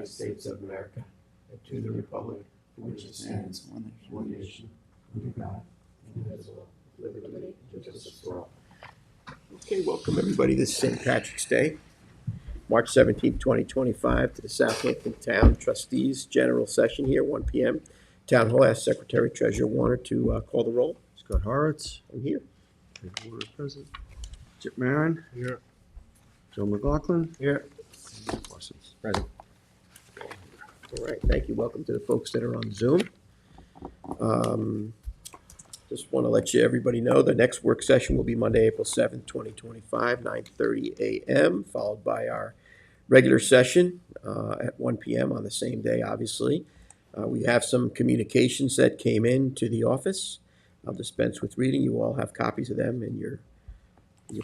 United States of America, and to the republic for which it stands, one nation, under God, indivisible, with liberty and justice for all. Okay, welcome everybody. This is St. Patrick's Day, March 17th, 2025, to the Southampton Town Trustees General Session here, 1 p.m. Town Hall. Ask Secretary Treasurer Warner to call the roll. Scott Horowitz. I'm here. Warner present. Chip Marin. Here. Joe McLaughlin. Here. Parsons. Present. All right, thank you. Welcome to the folks that are on Zoom. Just want to let everybody know the next work session will be Monday, April 7th, 2025, 9:30 a.m., followed by our regular session at 1 p.m. on the same day, obviously. We have some communications that came in to the office. I'll dispense with reading. You all have copies of them in your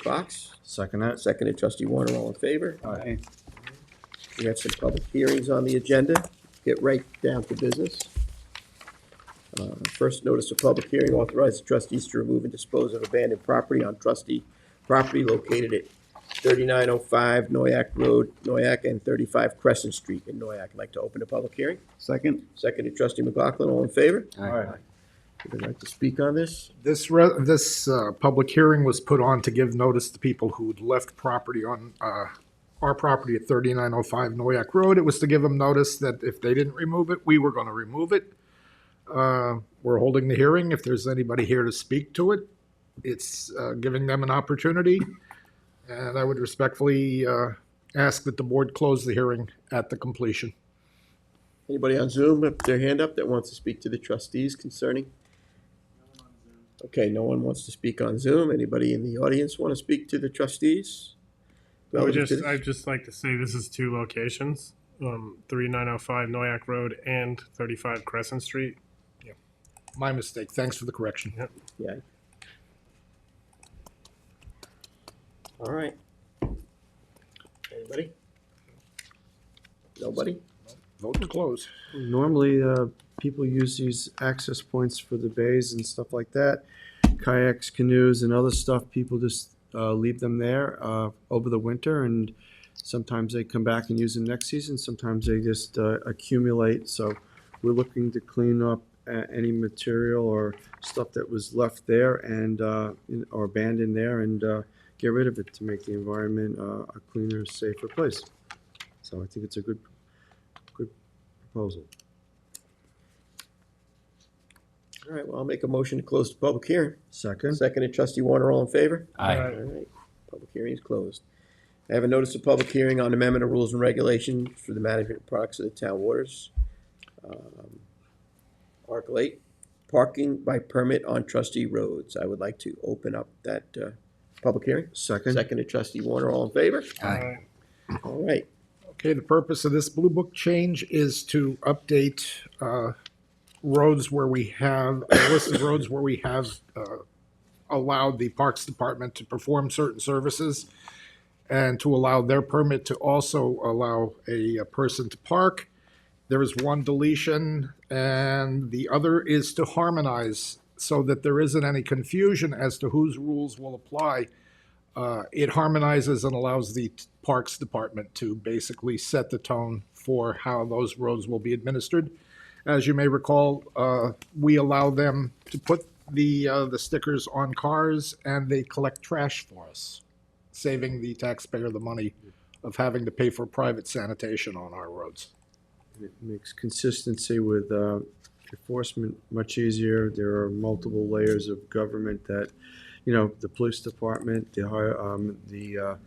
box. Second that. Seconded, Trustee Warner, all in favor? Aye. We have some public hearings on the agenda. Get right down to business. First notice of public hearing authorizes trustees to remove and dispose of abandoned property on trustee property located at 3905 Noyak Road, Noyak, and 35 Crescent Street in Noyak. I'd like to open the public hearing. Second. Seconded, Trustee McLaughlin, all in favor? Aye. Would you like to speak on this? This public hearing was put on to give notice to people who'd left property on our property at 3905 Noyak Road. It was to give them notice that if they didn't remove it, we were going to remove it. We're holding the hearing. If there's anybody here to speak to it, it's giving them an opportunity. And I would respectfully ask that the board close the hearing at the completion. Anybody on Zoom have their hand up that wants to speak to the trustees concerning? Okay, no one wants to speak on Zoom. Anybody in the audience want to speak to the trustees? I'd just like to say this is two locations, 3905 Noyak Road and 35 Crescent Street. My mistake. Thanks for the correction. Yep. Yeah. All right. Anybody? Nobody? Vote to close. Normally, people use these access points for the bays and stuff like that. Kayaks, canoes, and other stuff. People just leave them there over the winter, and sometimes they come back and use them next season. Sometimes they just accumulate. So we're looking to clean up any material or stuff that was left there and or abandoned there, and get rid of it to make the environment a cleaner, safer place. So I think it's a good proposal. All right, well, I'll make a motion to close the public hearing. Second. Seconded, Trustee Warner, all in favor? Aye. All right, public hearing is closed. I have a notice of public hearing on amendment of rules and regulations for the management of products of the town waters. Article 8, parking by permit on trustee roads. I would like to open up that public hearing. Second. Seconded, Trustee Warner, all in favor? Aye. All right. Okay, the purpose of this Blue Book change is to update roads where we have, a list of roads where we have allowed the Parks Department to perform certain services and to allow their permit to also allow a person to park. There is one deletion, and the other is to harmonize so that there isn't any confusion as to whose rules will apply. It harmonizes and allows the Parks Department to basically set the tone for how those roads will be administered. As you may recall, we allow them to put the stickers on cars, and they collect trash for us, saving the taxpayer the money of having to pay for private sanitation on our roads. It makes consistency with enforcement much easier. There are multiple layers of government that, the police department, the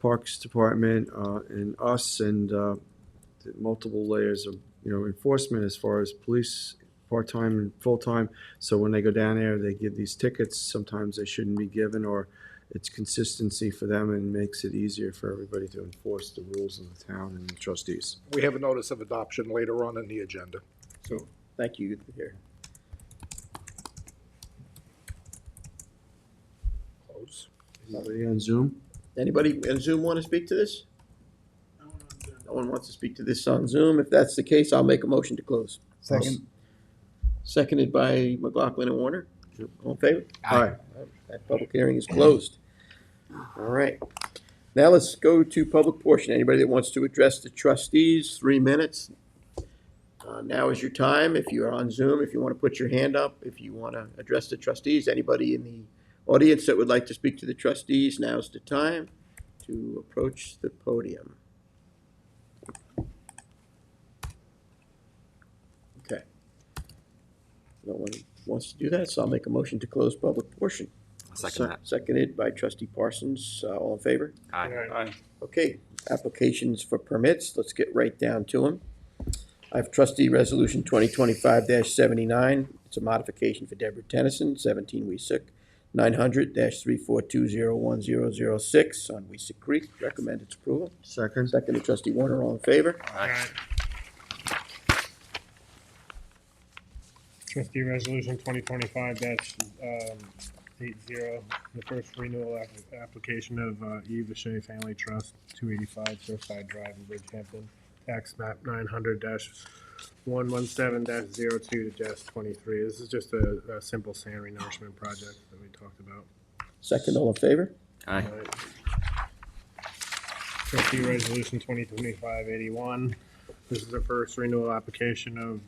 Parks Department, and us, and the multiple layers of enforcement as far as police part-time and full-time. So when they go down there, they give these tickets. Sometimes they shouldn't be given, or it's consistency for them and makes it easier for everybody to enforce the rules of the town and the trustees. We have a notice of adoption later on in the agenda. So, thank you. Here. Close. Anybody on Zoom? Anybody on Zoom want to speak to this? No one wants to speak to this on Zoom. If that's the case, I'll make a motion to close. Second. Seconded by McLaughlin and Warner. All in favor? Aye. That public hearing is closed. All right. Now let's go to public portion. Anybody that wants to address the trustees, 3 minutes. Now is your time. If you are on Zoom, if you want to put your hand up, if you want to address the trustees, anybody in the audience that would like to speak to the trustees, now's the time to approach the podium. Okay. No one wants to do that, so I'll make a motion to close public portion. Second that. Seconded by trustee Parsons. All in favor? Aye. Okay, applications for permits, let's get right down to them. I have trustee resolution 2025-79. It's a modification for Deborah Tennyson, 17 Weesick, 900-3420106 on Weesick Creek. Recommend its approval. Second. Seconded trustee Warner, all in favor? Aye. Trustee resolution 2025-80, the first renewal application of E. Vichay Family Trust, 285 Surfside Drive in Bridgehampton. Tax map 900-117-02-23. This is just a simple sand renourishment project that we talked about. Second, all in favor? Aye. Trustee resolution 2025-81. This is the first renewal application of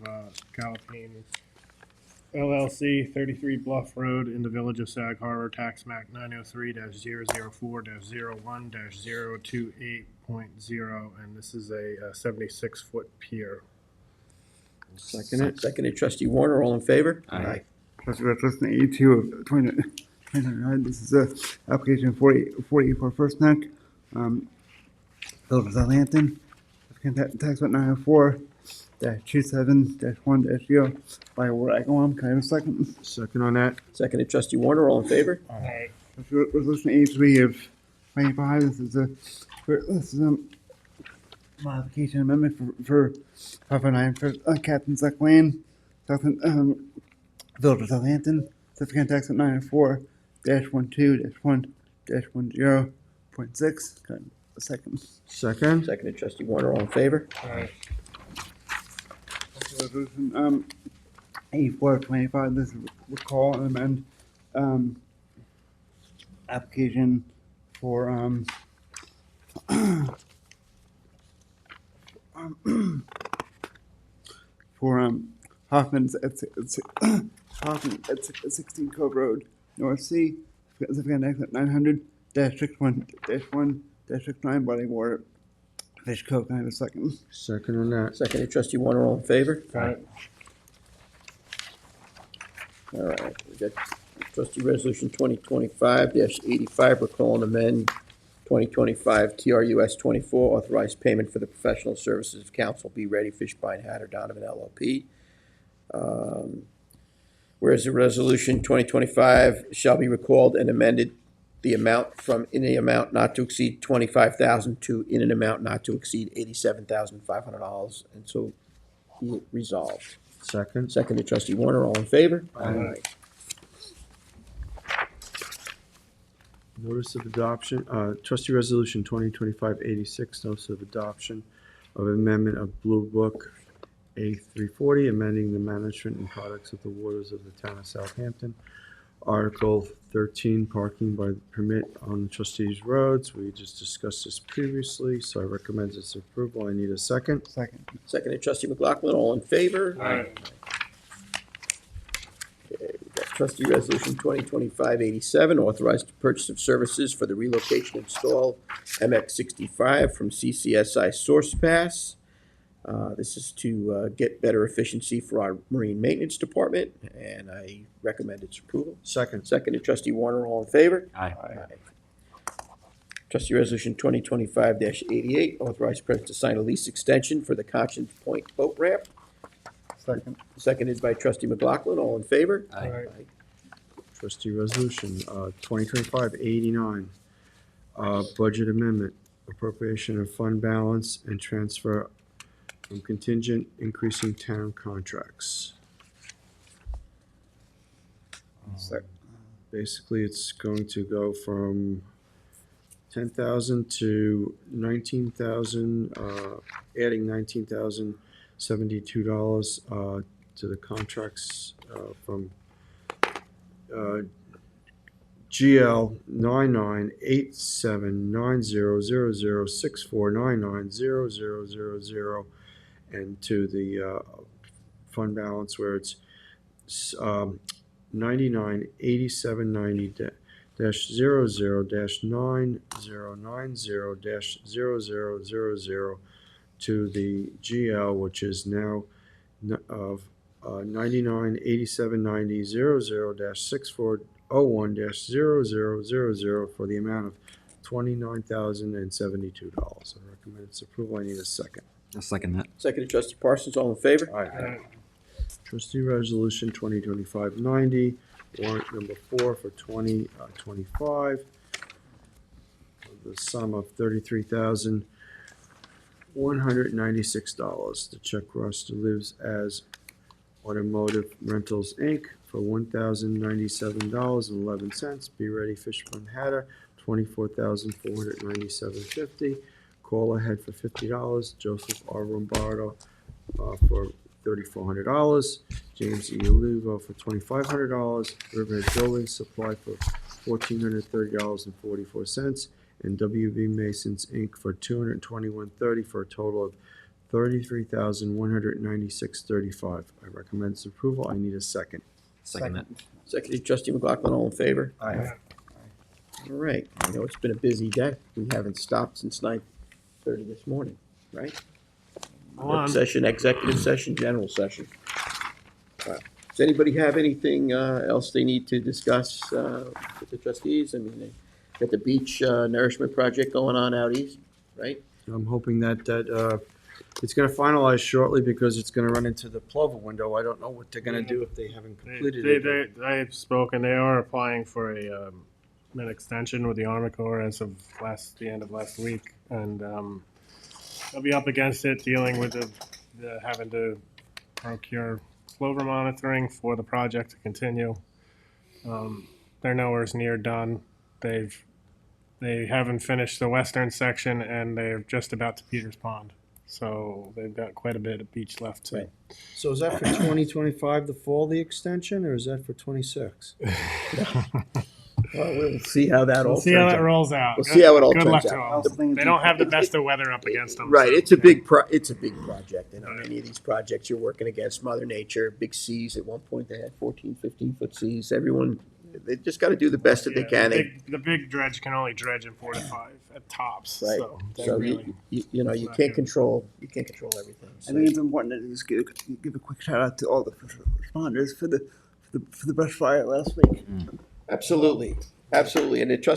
Calipine LLC, 33 Bluff Road in the village of Sag Harbor, tax map 903-004-01-028.0, and this is a 76-foot pier. Second it. Seconded trustee Warner, all in favor? Aye. Trustee Resolution 82 of 2029. This is a application 40 for First Neck, Village of Southampton. Tax map 904-27-1-0 by Ward. Can I have a second? Second on that. Seconded trustee Warner, all in favor? Aye. Resolution 83 of 25. This is a modification amendment for 509 for Captain's Neck Lane, Village of Southampton. Certificate tax at 904-12-1-10.6. Can I have a second? Second. Seconded trustee Warner, all in favor? Aye. Resolution 84 of 25. This is recall and amend application for Hoffman at 16 Cove Road, North Sea. Certificate tax at 900-61-1-69 Body Water, Fish Cove. Can I have a second? Second on that. Seconded trustee Warner, all in favor? Aye. All right, we got trustee resolution 2025-85, recall and amend 2025 TRUS 24, authorized payment for the professional services of counsel Be Ready, Fishbein, Hatter, Donovan LLP. Whereas the resolution 2025 shall be recalled and amended the amount from in the amount not to exceed $25,000 to in an amount not to exceed $87,500, and so be it resolved. Second. Seconded trustee Warner, all in favor? Aye. Notice of adoption, trustee resolution 2025-86, notice of adoption of amendment of Blue Book A340, amending the management and products of the waters of the town of Southampton. Article 13, parking by permit on trustees' roads. We just discussed this previously, so I recommend its approval. I need a second. Second. Seconded trustee McLaughlin, all in favor? Aye. Okay, we got trustee resolution 2025-87, authorized the purchase of services for the relocation and install MX65 from CCSI Source Pass. This is to get better efficiency for our marine maintenance department, and I recommend its approval. Second. Seconded trustee Warner, all in favor? Aye. Trustee resolution 2025-88, authorized president to sign a lease extension for the Conscience Point boat ramp. Second. Seconded by trustee McLaughlin, all in favor? Aye. Trustee resolution 2025-89, budget amendment, appropriation of fund balance and transfer from contingent, increasing town contracts. Basically, it's going to go from 10,000 to 19,000, adding $19,072 to the contracts from GL 9987900064990000, and to the fund balance where it's 998790-00-9090-0000 to the GL, which is now of 998790-00-6401-0000 for the amount of $29,072. I recommend its approval. I need a second. I'll second that. Second, Trustee Parsons, all in favor? Aye. Trustee Resolution 2025-90, warrant number 4 for 2025, the sum of $33,196. The check Russ lives as Automotive Rentals, Inc. for $1,097.11. Be Ready Fish Fund Hatter, $24,497.50. Call Ahead for $50. Joseph R. Lombardo for $3,400. James E. Olivo for $2,500. Riverhead Building Supply for $1,430.44. And W.B. Masons, Inc. for $221.30 for a total of $33,196.35. I recommend its approval. I need a second. Second that. Second, Trustee McLaughlin, all in favor? Aye. All right, I know it's been a busy day. We haven't stopped since 9:30 this morning, right? Work session, executive session, general session. Does anybody have anything else they need to discuss with the trustees? I mean, they got the beach nourishment project going on out east, right? I'm hoping that it's going to finalize shortly because it's going to run into the Plover window. I don't know what they're going to do if they haven't completed it. They've spoken, they are applying for an extension with the Army Corps as of the end of last week. And they'll be up against it, dealing with the having to procure plover monitoring for the project to continue. They're nowhere near done. They haven't finished the western section, and they're just about to Peters Pond. So they've got quite a bit of beach left too. Right. So is that for 2025, the fall, the extension, or is that for 26? Well, we'll see how that all We'll see how turns that out. rolls out. We'll see how it all Good turns luck to out. them. They don't have the best of weather up against them. Right, so, it's a yeah. big project, and on any of these projects, you're working against Mother Nature, big seas. At one point, they had 14, 15-foot seas. Everyone, they just got to do the best that they can. The big dredge can only dredge in 4 to 5 at tops. Right. So, they So really, you it's can't not good. control everything. I So- think it's important to just give a quick shout out to all the first responders for the brush fire last week. Absolutely, absolutely, and they they're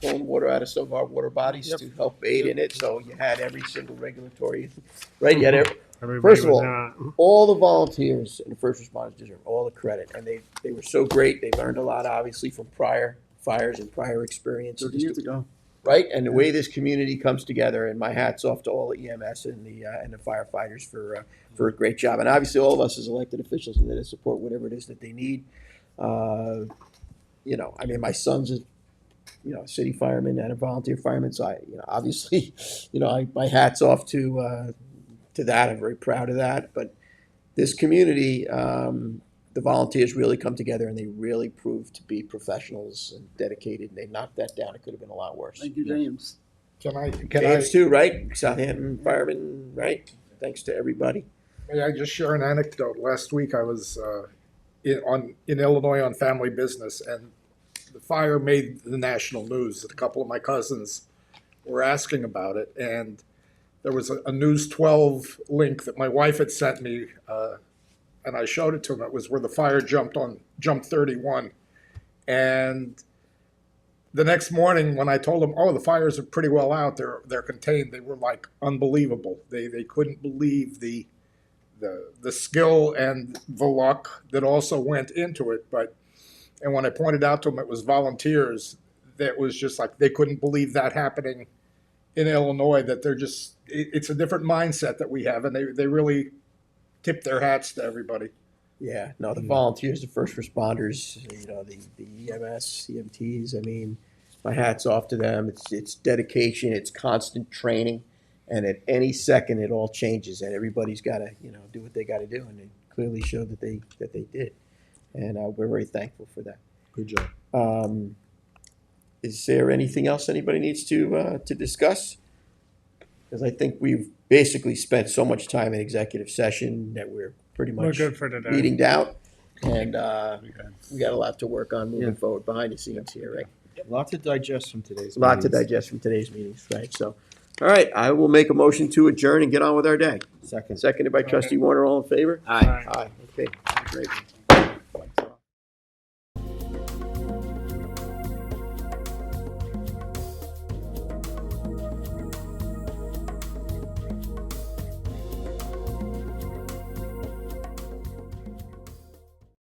pulling water out of some of our water bodies to help aid in it. So you had every single regulatory, right? You had Everybody First of was, all, all the volunteers and the first responders deserve all the credit, and they were so great. They learned a lot, obviously, from prior fires and prior experience. 30 years ago. Right, and the way this community comes together, and my hat's off to all the EMS and the firefighters for a great job, and obviously all of us as elected officials and to support whatever it is that they need. I mean, my son's a city fireman and a volunteer fireman, so obviously, my hat's off to that. I'm very proud of that. But this community, the volunteers really come together, and they really prove to be professionals and dedicated. And they knocked that down. It could have been a lot worse. Thank you, James. Can I James too, right? Southampton fireman, right? Thanks to everybody. may I just share an anecdote? Last week I was in Illinois on family business, and the fire made the national news. A couple of my cousins were asking about it, and there was a News 12 link that my wife had sent me, and I showed it to them. It was where the fire jumped 31. And the next morning when I told them, oh, the fires are pretty well out, they're contained, they were like unbelievable. They couldn't believe the skill and the luck that also went into it. And when I pointed out to them it was volunteers, that was just like they couldn't believe that happening in Illinois, that it's a different mindset that we have, and they really tip their hats to everybody. Yeah, no, the volunteers, the first responders, the EMS, CMTs. I mean, my hat's off to them. It's dedication, it's constant training, and at any second it all changes, and everybody's got to do what they got to do, and they clearly showed that they did, and we're very thankful for that. Good job. is there anything else anybody needs to discuss? Because I think we've basically spent so much time in executive session that we're pretty We're much good for today. meeting out. And we got a lot to work on moving forward behind the scenes here, right? A lot to digest from today's. A lot to meetings. digest from today's meetings, right? So, all right, I will make a motion to adjourn and get on with our day. Second. Seconded by trustee Warner, all in favor? Aye. Aye, okay, great.